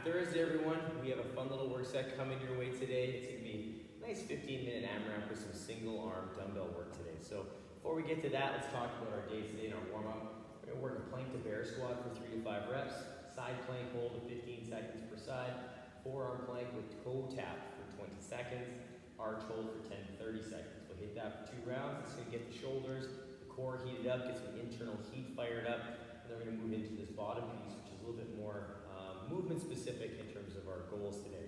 Thursday, everyone. We have a fun little work set coming your way today. It's going to be a nice 15-minute AMRAP with some single arm dumbbell work today. So before we get to that, let's talk about our day today and our warm-up. We're going to work a plank to bear squat for 3 to 5 reps, side plank hold of 15 seconds per side, forearm plank with toe tap for 20 seconds, arch hold for 10 to 30 seconds. We'll hit that for 2 rounds. It's going to get the shoulders, the core heated up, get some internal heat fired up, and then we're going to move into this bottom piece, which is a little bit more movement specific in terms of our goals today.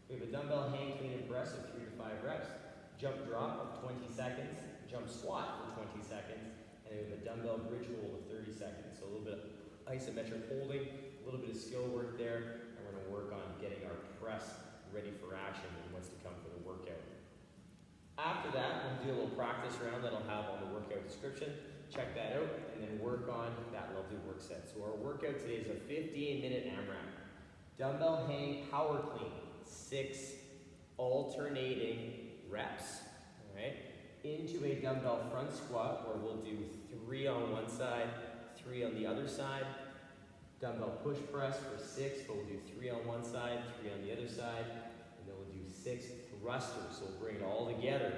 We have a dumbbell hang clean and press of 3 to 5 reps, jump drop of 20 seconds, jump squat for 20 seconds, and then we have a dumbbell bridge hold of 30 seconds. So a little bit of isometric holding, a little bit of skill work there, and we're going to work on getting our press ready for action and what's to come for the workout. After that, we'll do a little practice round that I'll have on the workout description. Check that out, and then work on that lovely work set. So our workout today is a 15-minute AMRAP. Dumbbell hang power clean, 6 alternating reps, all right? Into a dumbbell front squat where we'll do 3 on one side, 3 on the other side. Dumbbell push press for 6, but we'll do 3 on one side, 3 on the other side, and then we'll do 6 thrusters. So we'll bring it all together.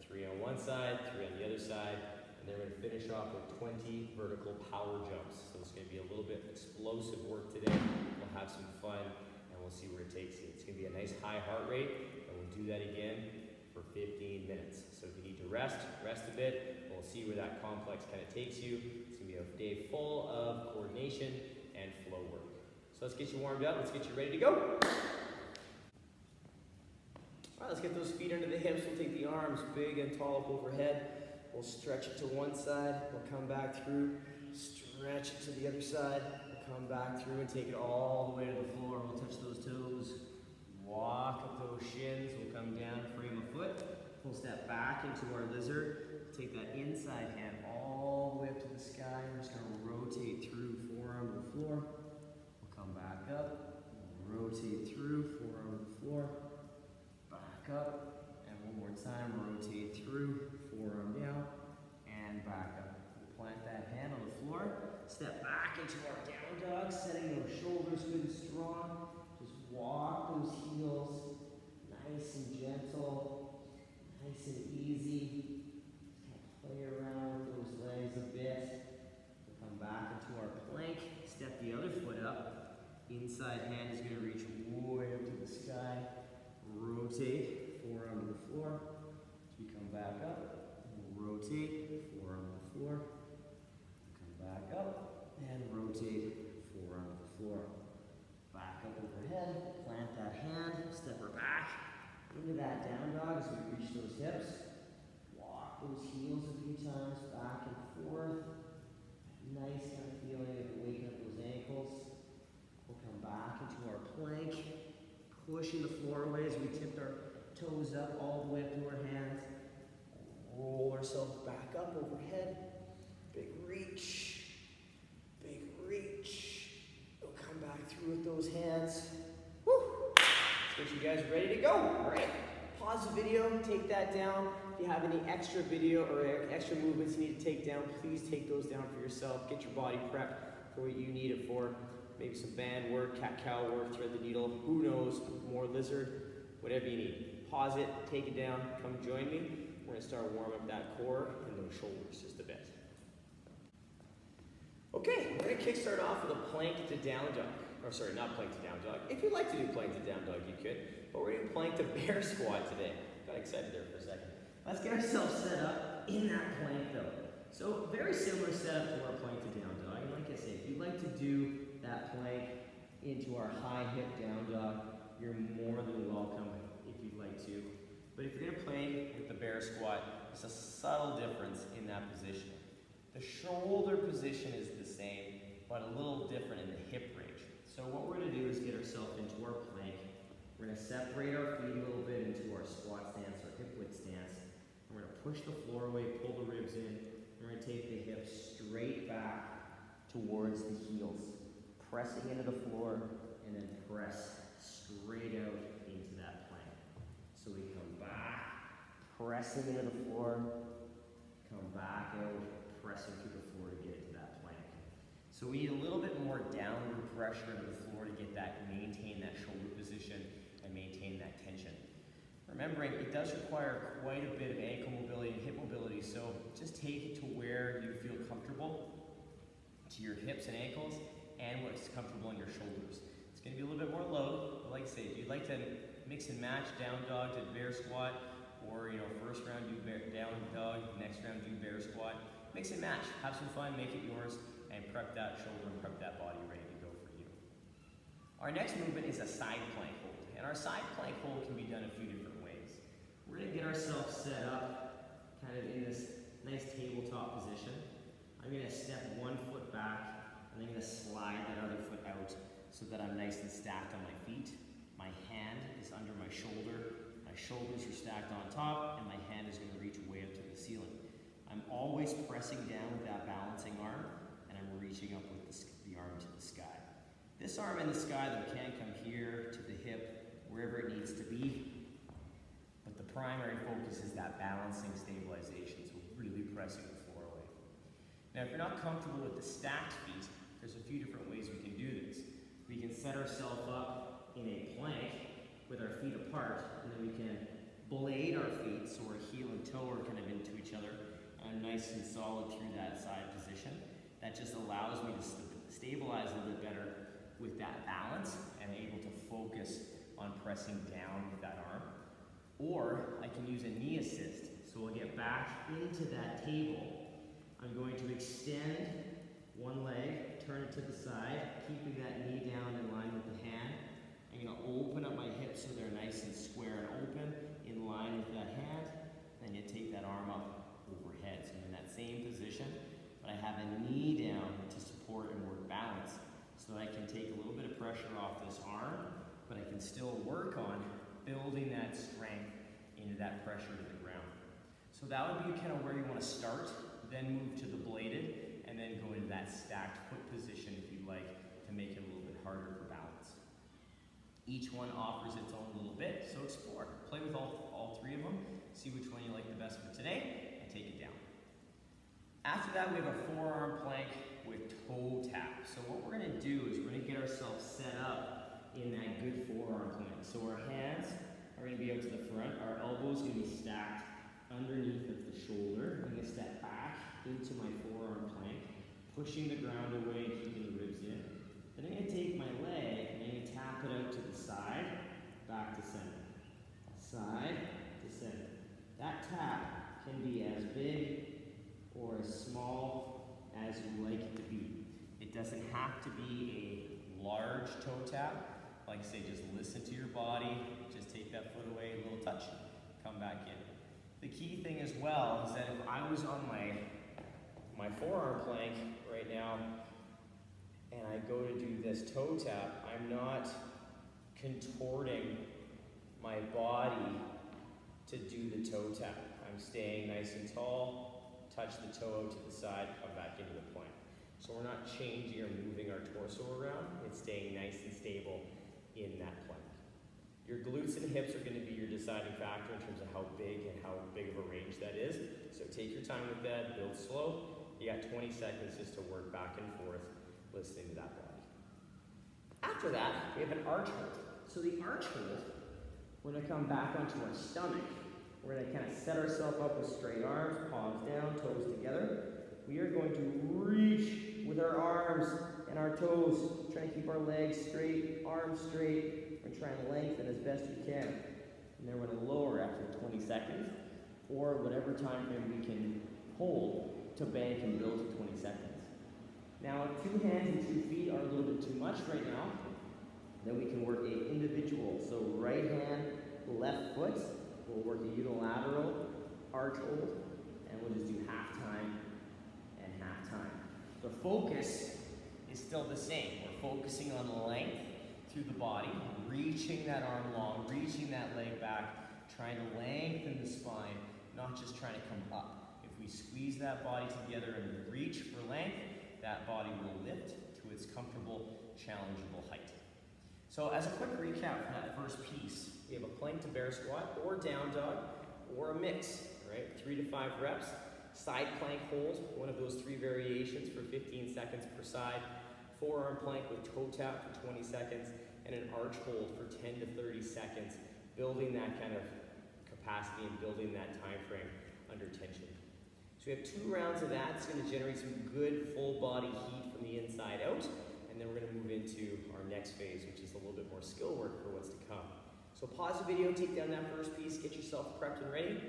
3 on one side, 3 on the other side, and then we're going to finish off with 20 vertical power jumps. So it's going to be a little bit explosive work today. We'll have some fun, and we'll see where it takes you. It's going to be a nice high heart rate, and we'll do that again for 15 minutes. So if you need to rest a bit. We'll see where that complex kind of takes you. It's going to be a day full of coordination and flow work. So let's get you warmed up. Let's get you ready to go. All right, let's get those feet under the hips. We'll take the arms big and tall up overhead. We'll stretch it to one side. We'll come back through. Stretch it to the other side. We'll come back through and take it all the way to the floor. We'll touch those toes. Walk up those shins. We'll come down, frame a foot. We'll step back into our lizard. Take that inside hand all the way up to the sky. We're just going to rotate through, forearm to the floor. We'll come back up. Rotate through, forearm to the floor. Back up. And one more time, rotate through, forearm down, and back up. We'll plant that hand on the floor. Step back into our down dog, setting those shoulders good and strong. Just walk those heels nice and gentle, nice and easy. Just kind of play around with those legs a bit. We'll come back into our plank. Step the other foot up. Inside hand is going to reach way up to the sky. Rotate, forearm to the floor. As we come back up, we'll rotate, forearm to the floor. Come back up and rotate, forearm to the floor. Back up overhead, plant that hand, step her back into that down dog as we reach those hips. Walk those heels a few times, back and forth. Nice kind of feeling of waking up those ankles. We'll come back into our plank, pushing the floor away as we tipped our toes up all the way up to our hands. Roll ourselves back up overhead. Big reach. Big reach. We'll come back through with those hands. Woo! Let's get you guys ready to go. All right. Pause the video. Take that down. If you have any extra video or extra movements you need to take down, please take those down for yourself. Get your body prepped for what you need it for. Maybe some band work, cat-cow work, thread the needle, who knows, more lizard, whatever you need. Pause it, take it down, come join me. We're going to start warming up that core and those shoulders just a bit. Okay, we're going to kickstart off with a plank to down dog. Or sorry, not plank to down dog. If you'd like to do plank to down dog, you could. But we're going to plank to bear squat today. Got excited there for a second. Let's get ourselves set up in that plank though. So very similar setup to our plank to down dog. And like I say, if you'd like to do that plank into our high hip down dog, you're more than welcome if you'd like to. But if you're going to play with the bear squat, there's a subtle difference in that position. The shoulder position is the same, but a little different in the hip range. So what we're going to do is get ourselves into our plank. We're going to separate our feet a little bit into our squat stance or hip width stance. We're going to push the floor away, pull the ribs in. We're going to take the hips straight back towards the heels. Pressing into the floor, and then press straight out into that plank. So we come back, pressing into the floor, come back out, pressing through the floor to get into that plank. So we need a little bit more downward pressure into the floor to get that, maintain Remembering it does require quite a bit of ankle mobility and hip mobility, so just take it to where you feel comfortable to your hips and ankles and what's comfortable in your shoulders. It's going to be a little bit more load, but like I say, if you'd like to mix and match down dog to bear squat, or first round do down dog, next round do bear squat, mix and match, have some fun, make it yours, and prep that shoulder and prep that body ready to go for you. Our next movement is a side plank hold, and our side plank hold can be done a few different ways. We're going to get ourselves set up kind of in this nice tabletop position. I'm going to step one foot back, and I'm going to slide that other foot out so that I'm nice and stacked on my feet. My hand is under my shoulder, my shoulders are stacked on top, and my hand is going to reach way up to the ceiling. I'm always pressing down with that balancing arm, and I'm reaching up with the arm to the sky. This arm in the sky, though, can come here to the hip, wherever it needs to be, but the primary focus is that balancing stabilization, so really pressing the floor away. Now, if you're not comfortable with the stacked feet, there's a few different ways we can do this. We can set ourselves up in a plank with our feet apart, and then we can blade our feet so our heel and toe are kind of into each other, and nice and solid through that side position. That just allows me to stabilize a little bit better with that balance and able to focus on pressing down with that arm. Or I can use a knee assist. So we'll get back into that table. I'm going to extend one leg, turn it to the side, keeping that knee down in line with the hand. I'm going to open up my hips so they're nice and square and open in line with that hand. Then you take that arm up overhead. So I'm in that same position, but I have a knee down to support and work balance so that I can take a little bit of pressure off this arm, but I can still work on building that strength into that pressure to the ground. So that would be kind of where you want to start, then move to the bladed, and then go into that stacked foot position if you'd like to make it a little bit harder for balance. Each one offers its own little bit, so explore. Play with all three of them, see which one you like the best for today, and take it down. After that, we have a forearm plank with toe tap. So what we're going to do is we're going to get ourselves set up in that good forearm plank. So our hands are going to be out to the front, our elbows are going to be stacked underneath of the shoulder. I'm going to step back into my forearm plank, pushing the ground away and keeping the ribs in. Then I'm going to take my leg and I'm going to tap it out to the side, back to center. Side to center. That tap can be as big or as small as you like it to be. It doesn't have to be a large toe tap. Like I say, just listen to your body, just take that foot away, a little touch, come back in. The key thing as well is that if I was on my forearm plank right now and I go to do this toe tap, I'm not contorting my body to do the toe tap. I'm staying nice and tall, touch the toe out to the side, come back into the plank. So we're not changing or moving our torso around, it's staying nice and stable in that plank. Your glutes and hips are going to be your deciding factor in terms of how big of a range that is. So take your time with that, build slow. You got 20 seconds just to work back and forth, listening to that body. After that, we have an arch hold. So the arch hold, we're going to come back onto our stomach. We're going to kind of set ourselves up with straight arms, palms down, toes together. We are going to reach with our arms and our toes, trying to keep our legs straight, arms straight, and try and lengthen as best you can. And then we're going to lower after 20 seconds, or whatever time frame we can hold to bank and build to 20 seconds. Now, 2 hands and 2 feet are a little bit too much right now. Then we can work a individual. So right hand, left foot. We'll work a unilateral arch hold, and we'll just do half time and half time. The focus is still the same. We're focusing on length through the body, reaching that arm long, reaching that leg back, trying to lengthen the spine, not just trying to come up. If we squeeze that body together and reach for length, that body will lift to its comfortable, challengeable height. So as a quick recap for that first piece, we have a plank to bear squat or down dog or a mix, right? 3 to 5 reps. Side plank hold, one of those 3 variations for 15 seconds per side. Forearm plank with toe tap for 20 seconds and an arch hold for 10 to 30 seconds, building that kind of capacity and building that time frame under tension. So we have 2 rounds of that. It's going to generate some good full body heat from the inside out. And then we're going to move into our next phase, which is a little bit more skill work for what's to come. So pause the video, take down that first piece, get yourself prepped and ready.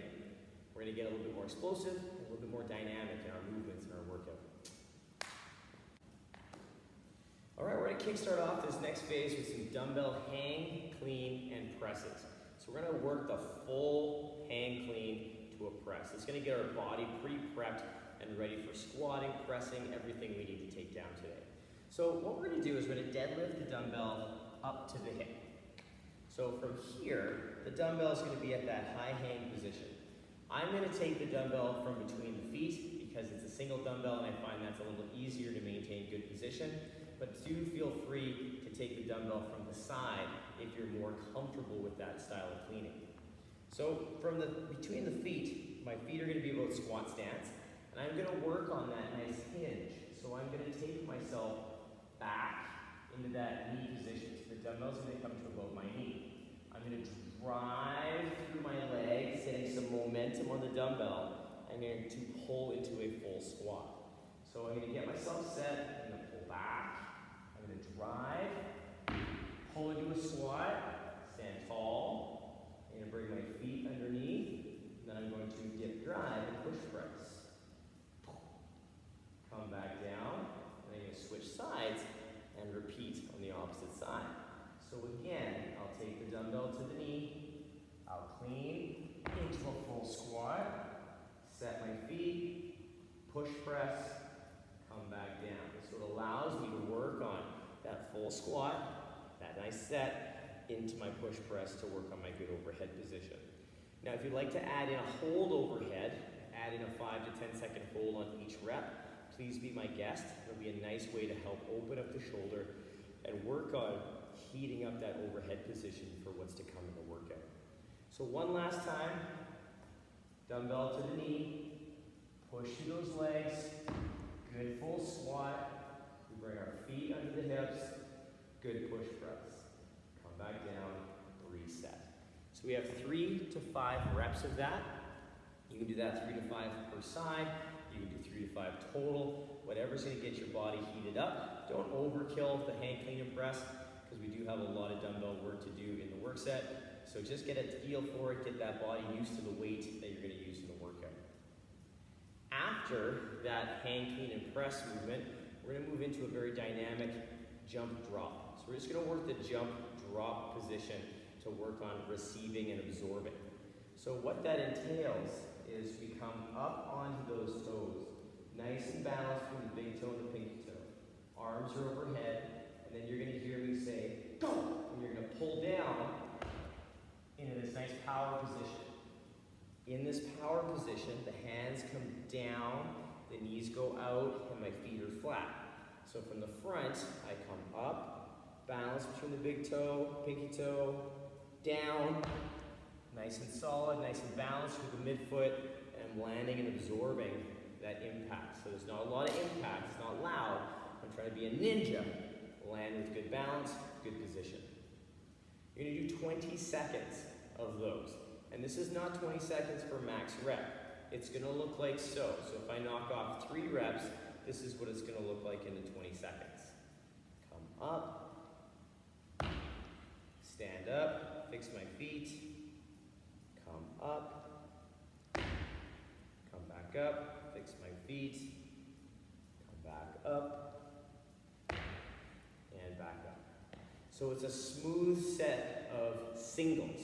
We're going to get a little bit more explosive, and a little bit more dynamic in our movements and our workout. All right, we're going to kickstart off this next phase with some dumbbell hang, clean, and presses. So we're going to work the full hang clean to a press. It's going to get our body pretty prepped and ready for squatting, pressing, everything we need to take down today. So what we're going to do is we're going to deadlift the dumbbell up to the hip. So from here, the dumbbell is going to be at that high hang position. I'm going to take the dumbbell from between the feet because it's a single dumbbell and I find that's a little easier to maintain good position. But do feel free to take the dumbbell from the side if you're more comfortable with that style of cleaning. So from between the feet, my feet are going to be about squat stance, and I'm going to work on that nice hinge. So I'm going to take myself back into that knee position. So the dumbbell's going to come to about my knee. I'm going to drive through my legs, getting some momentum on the dumbbell. I'm going to pull into a full squat. So I'm going to get myself set. I'm going to pull back. I'm going to drive, pull into a squat, stand tall. I'm going to bring my feet underneath. Then I'm going to dip drive and push press. Come back down. And I'm going to switch sides and repeat on the opposite side. So again, I'll take the dumbbell to the knee, I'll clean into a full squat, set my feet, push press, come back down. So it allows me to work on that full squat, that nice set, into my push press to work on my good overhead position. Now if you'd like to add in a hold overhead, add in a 5 to 10 second hold on each rep, please be my guest. It'll be a nice way to help open up the shoulder and work on heating up that overhead position for what's to come in the workout. So one last time, dumbbell to the knee, push through those legs, good full squat, we bring our feet under the hips, good push press. Come back down, reset. So we have 3 to 5 reps of that. You can do that 3 to 5 per side. You can do 3 to 5 total, whatever's going to get your body heated up. Don't overkill the hang clean and press because we do have a lot of dumbbell work to do in the work set. So just get a feel for it, get that body used to the weight that you're going to use in the workout. After that hang clean and press movement, we're going to move into a very dynamic jump drop. So we're just going to work the jump drop position to work on receiving and absorbing. So what that entails is we come up onto those toes, nice and balanced from the big toe and the pinky toe. Arms are overhead, and then you're going to hear me say, go! And you're going to pull down into this nice power position. In this power position, the hands come down, the knees go out, and my feet are flat. So from the front, I come up, balance between the big toe, pinky toe, down, nice and solid, nice and balanced with the midfoot, and I'm landing and absorbing that impact. So there's not a lot of impact, it's not loud. I'm trying to be a ninja. Land with good balance, good position. You're going to do 20 seconds of those. And this is not 20 seconds for max rep. It's going to look like so. So if I knock off 3 reps, this is what it's going to look like in the 20 seconds. Come up, stand up, fix my feet, come up, come back up, fix my feet, come back up, and back up. So it's a smooth set of singles.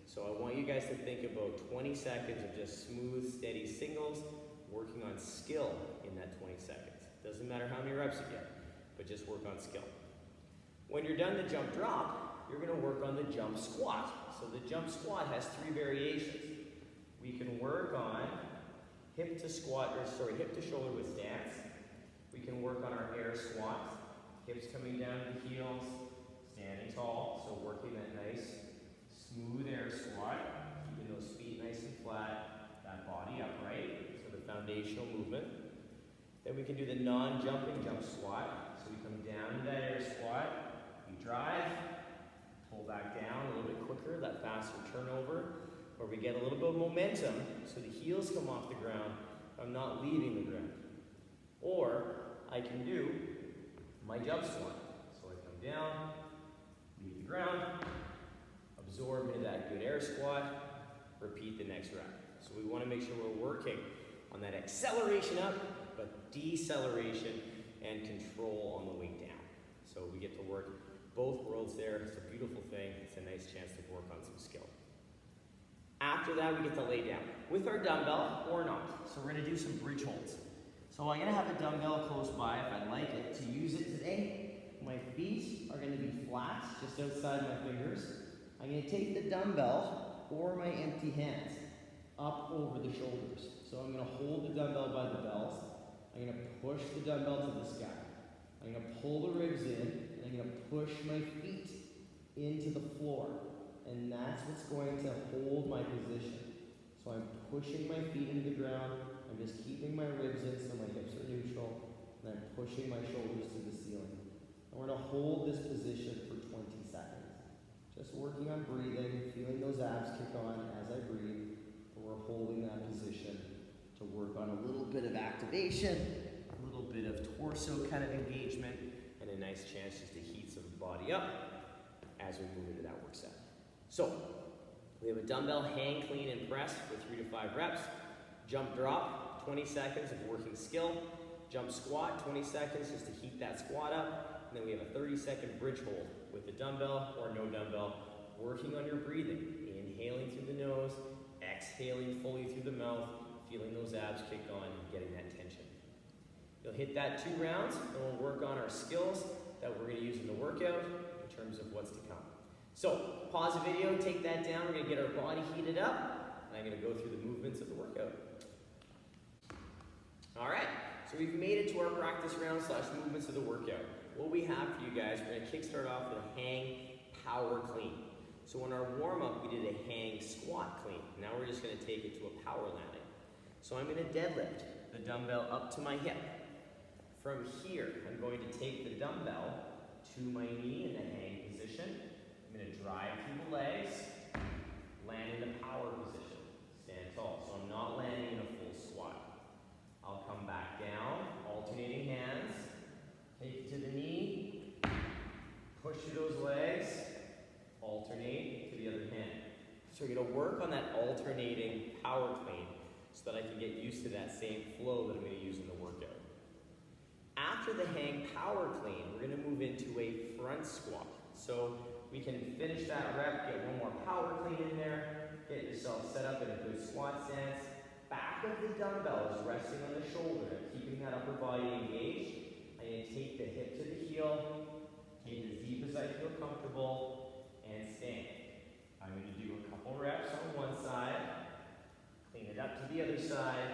So I want you guys to think about 20 seconds of just smooth, steady singles, working on skill in that 20 seconds. Doesn't matter how many reps you get, but just work on skill. When you're done the jump drop, you're going to work on the jump squat. So the jump squat has 3 variations. We can work on hip to shoulder with stance. We can work on our air squat, hips coming down to the heels, standing tall, so working that nice smooth air squat, keeping those feet nice and flat, that body upright, so the foundational movement. Then we can do the non-jumping jump squat. So we come down to that air squat, we drive, pull back down a little bit quicker, that faster turnover. where we get a little bit of momentum so the heels come off the ground. I'm not leaving the ground. Or I can do my jump squat. So I come down, leave the ground, absorb into that good air squat, repeat the next rep. So we want to make sure we're working on that acceleration up, but deceleration and control on the way down. So we get to work both worlds there. It's a beautiful thing. It's a nice chance to work on some skill. After that, we get to lay down with our dumbbell or not. So we're going to do some bridge holds. So I'm going to have a dumbbell close by if I like it to use it today. My feet are going to be flat, just outside my fingers. I'm going to take the dumbbell or my empty hands up over the shoulders. So I'm going to hold the dumbbell by the bells. I'm going to push the dumbbell to the sky. I'm going to pull the ribs in, and I'm going to push my feet into the floor. And that's what's going to hold my position. So I'm pushing my feet into the ground. I'm just keeping my ribs in so my hips are neutral. And I'm pushing my shoulders to the ceiling. And we're going to hold this position for 20 seconds. Just working on breathing, feeling those abs kick on as I breathe. But we're holding that position to work on a little bit of activation, a little bit of torso kind of engagement, and a nice chance just to heat some body up as we move into that work set. So, we have a dumbbell hang, clean, and press for 3 to 5 reps. Jump drop, 20 seconds of working skill. Jump squat, 20 seconds just to heat that squat up. And then we have a 30-second bridge hold with the dumbbell or no dumbbell, working on your breathing. Inhaling through the nose, exhaling fully through the mouth, feeling those abs kick on and getting that tension. You'll hit that 2 rounds, and we'll work on our skills that we're going to use in the workout in terms of what's to come. So, pause the video, take that down, we're going to get our body heated up, and I'm going to go through the movements of the workout. Alright, so we've made it to our practice round / movements of the workout. What we have for you guys, we're going to kickstart off with a hang power clean. So in our warm-up, we did a hang squat clean. Now we're just going to take it to a power landing. So I'm going to deadlift the dumbbell up to my hip. From here, I'm going to take the dumbbell to my knee in the hang position. I'm going to drive through the legs, land in the power position, stand tall. So I'm not landing in a full squat. I'll come back down, alternating hands, take it to the knee, push through those legs, alternate to the other hand. So we're going to work on that alternating power clean so that I can get used to that same flow that I'm going to use in the workout. After the hang power clean, we're going to move into a front squat. So we can finish that rep, get one more power clean in there, get yourself set up in a good squat stance. Back of the dumbbell is resting on the shoulder, keeping that upper body engaged. I'm going to take the hip to the heel, take it as deep as I feel comfortable, and stand. I'm going to do a couple reps on one side, clean it up to the other side,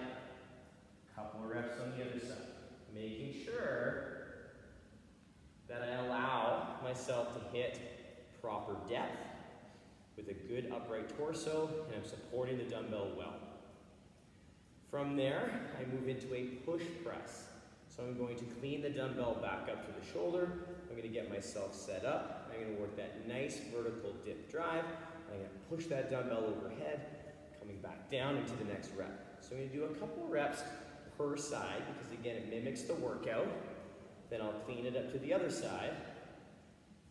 couple of reps on the other side. Making sure that I allow myself to hit proper depth with a good upright torso, and I'm supporting the dumbbell well. From there, I move into a push press. So I'm going to clean the dumbbell back up to the shoulder. I'm going to get myself set up. I'm going to work that nice vertical dip drive. I'm going to push that dumbbell overhead, coming back down into the next rep. So I'm going to do a couple reps per side, because again, it mimics the workout. Then I'll clean it up to the other side.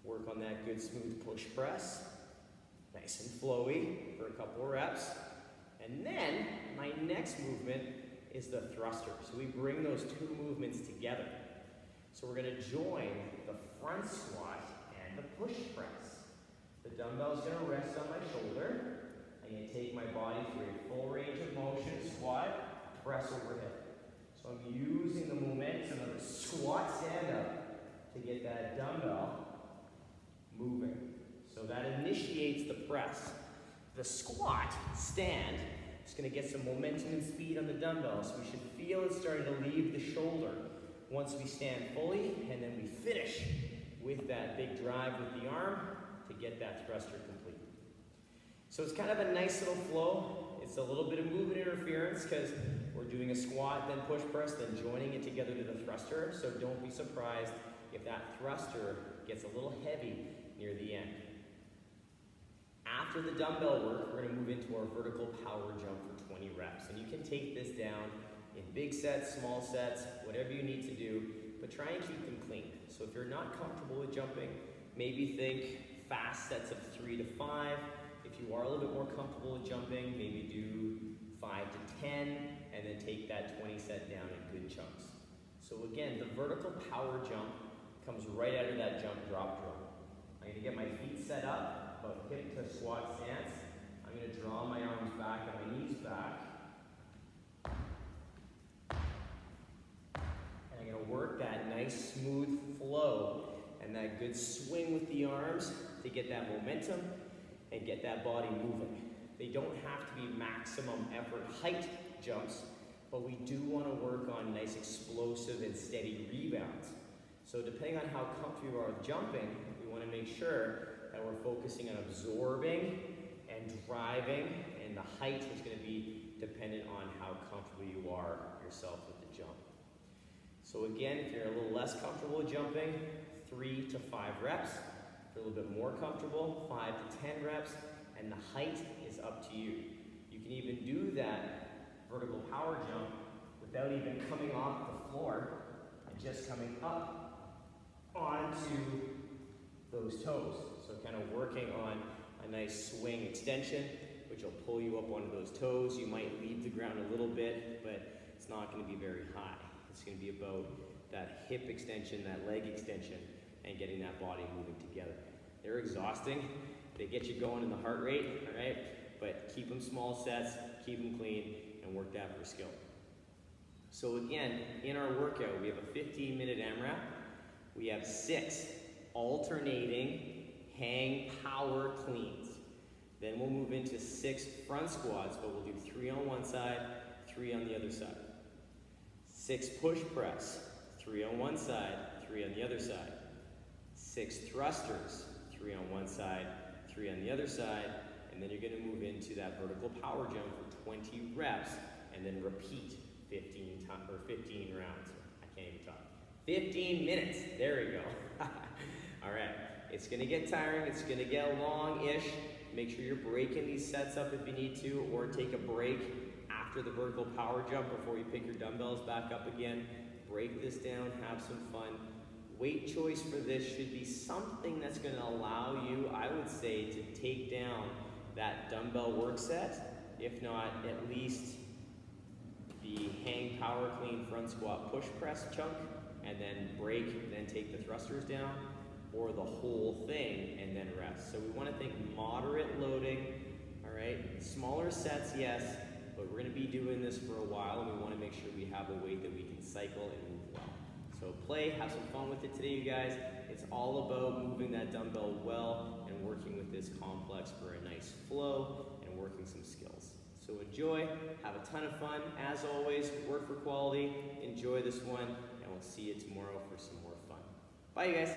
Work on that good smooth push press. Nice and flowy for a couple of reps. And then my next movement is the thruster. So we bring those 2 movements together. So we're going to join the front squat and the push press. The dumbbell is going to rest on my shoulder. I'm going to take my body through a full range of motion, squat, press overhead. So I'm using the momentum of the squat stand up to get that dumbbell moving. So that initiates the press. The squat stand is going to get some momentum and speed on the dumbbell, so we should feel it starting to leave the shoulder once we stand fully, and then we finish with that big drive with the arm to get that thruster complete. So it's kind of a nice little flow. It's a little bit of movement interference because we're doing a squat, then push press, then joining it together to the thruster. So don't be surprised if that thruster gets a little heavy near the end. After After the dumbbell work, we're gonna move into our vertical power jump for 20 reps. And you can take this down in big sets, small sets, whatever you need to do, but try and keep them clean. So if you're not comfortable with jumping, maybe think fast sets of 3 to 5. If you are a little bit more comfortable with jumping, maybe do 5 to 10, and then take that 20 set down in good chunks. So again, the vertical power jump comes right out of that jump drop drill. I'm gonna get my feet set up, about hip to squat stance. I'm gonna draw my arms back and my knees back. And I'm gonna work that nice smooth flow and that good swing with the arms to get that momentum and get that body moving. They don't have to be maximum effort height jumps, but we do want to work on nice explosive and steady rebounds. So depending on how comfortable you are with jumping, we want to make sure that we're focusing on absorbing and driving, and the height is going to be dependent on how comfortable you are yourself with the jump. So again, if you're a little less comfortable with jumping, 3 to 5 reps. If you're a little bit more comfortable, 5 to 10 reps, and the height is up to you. You can even do that vertical power jump without even coming off the floor and just coming up onto those toes. So kind of working on a nice swing extension, which will pull you up onto those toes. You might leave the ground a little bit, but it's not going to be very high. It's going to be about that hip extension, that leg extension, and getting that body moving together. They're exhausting. They get you going in the heart rate, all right? But keep them small sets, keep them clean, and work that for skill. So again, in our workout, we have a 15-minute AMRAP. We have 6 alternating hang power cleans. Then we'll move into 6 front squats, but we'll do 3 on one side, 3 on the other side. 6 push press, 3 on one side, 3 on the other side. 6 thrusters, 3 on one side, 3 on the other side, and then you're going to move into that vertical power jump for 20 reps, and then repeat 15 rounds. I can't even talk. 15 minutes. There we go. All right. It's going to get tiring. It's going to get long-ish. Make sure you're breaking these sets up if you need to, or take a break after the vertical power jump before you pick your dumbbells back up again. Break this down. Have some fun. Weight choice for this should be something that's going to allow you, I would say, to take down that dumbbell work set, if not at least the hang power clean front squat push press chunk, and then break, then take the thrusters down, or the whole thing and then rest. So we want to think moderate loading, all right? Smaller sets, yes, but we're going to be doing this for a while, and we want to make sure we have a weight that we can cycle and move well. So play, have some fun with it today, you guys. It's all about moving that dumbbell well and working with this complex for a nice flow and working some skills. So enjoy, have a ton of fun. As always, work for quality, enjoy this one, and we'll see you tomorrow for some more fun. Bye, you guys.